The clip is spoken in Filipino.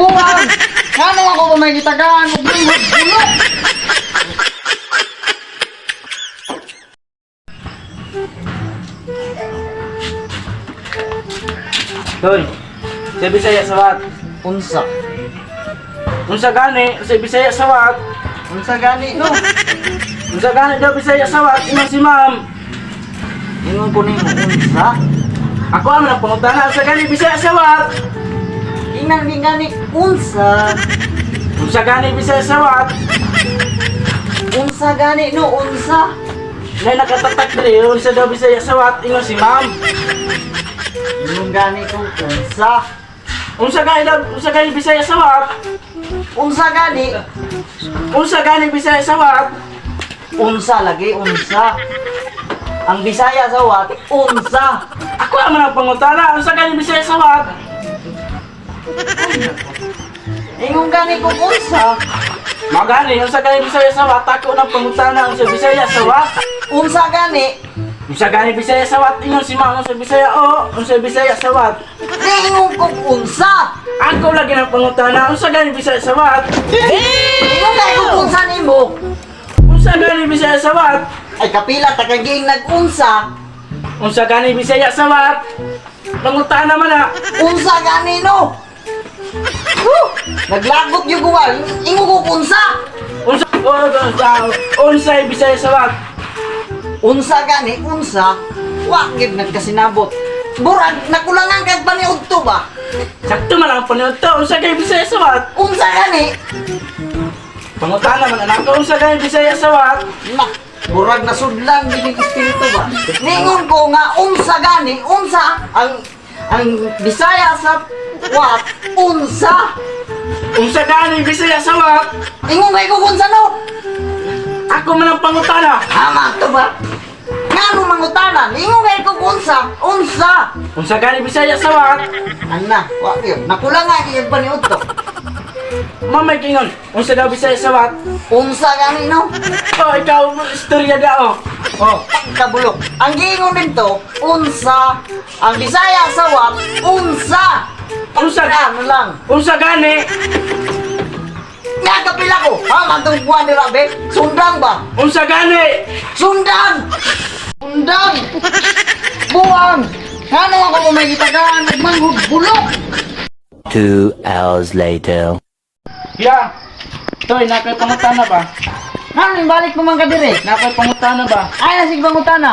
Buwang! Ano ako kung may gitagaan? Bulok! Toy, sa Bisaya sawat. Unsa? Unsa gani sa Bisaya sawat? Unsa gani no? Unsa gani daw Bisaya sawat imong si ma'am? Ingon ko nimo unsa? Ako ang nagpangutana sa gani Bisaya sawat. Ingnan din gani unsa? Unsa gani Bisaya sawat? Unsa gani no unsa? Nay nakatatak diri unsa daw Bisaya sawat imong si ma'am. Ingon gani kung unsa? Unsa gani Bisaya sawat? Unsa gani? Unsa gani Bisaya sawat? Unsa lagi unsa? Ang Bisaya sawat unsa? Ako ang nagpangutana unsa gani Bisaya sawat? Ingon gani kung unsa? Magani unsa gani Bisaya sawat? Ako nang pangutana unsa Bisaya sawat? Unsa gani? Unsa gani Bisaya sawat ingon si ma'am unsa Bisaya unsa Bisaya sawat? Di ingon kung unsa? Ako lagi nang pangutana unsa gani Bisaya sawat? Ingon gani kung unsa nimo? Unsa gani Bisaya sawat? Ay kapila ta kay giing nag-unsa. Unsa gani Bisaya sawat? Pangutana man na. Unsa gani no? Naglagot yung guwal. Ingon kung unsa? Unsa Bisaya sawat? Unsa gani unsa? Wa gid nagkasinabot. Burag nakulangan kag paniudto ba? Sakto man ang paniudto unsa gani Bisaya sawat? Unsa gani? Pangutana man anak ko unsa gani Bisaya sawat? Na, burag nasudlan gining espiritu ba? Ningon ko nga unsa gani, unsa ang Bisaya sa wat unsa? Unsa gani Bisaya sawat? Ingon kay ko unsa no? Ako man ang pangutana. Tama to ba? Ngano mangutanan? Ingon kay ko unsa? Unsa gani Bisaya sawat? Anna, wa gyud. Nakulangan gyud paniudto. Mamay kingon unsa daw Bisaya sawat? Unsa gani no? Oh, ikaw istorya daw. Oh, pagkabulok. Ang giingon nito, unsa? Ang Bisaya sawat, unsa? Unsa Ano lang? Unsa gani? Nga kapila ko, ha? Matungkuhan ni Rabe? Sundang ba? Unsa gani? Sundang! Sundang! Buwang! Ano ako kung may gitagaan, nagmanghod bulok! 2 hours later. Ya. Toy, nakay pangutana ba? Ano, balik mo man ka dire? Nakay pangutana ba? Ay, nasig bangutana.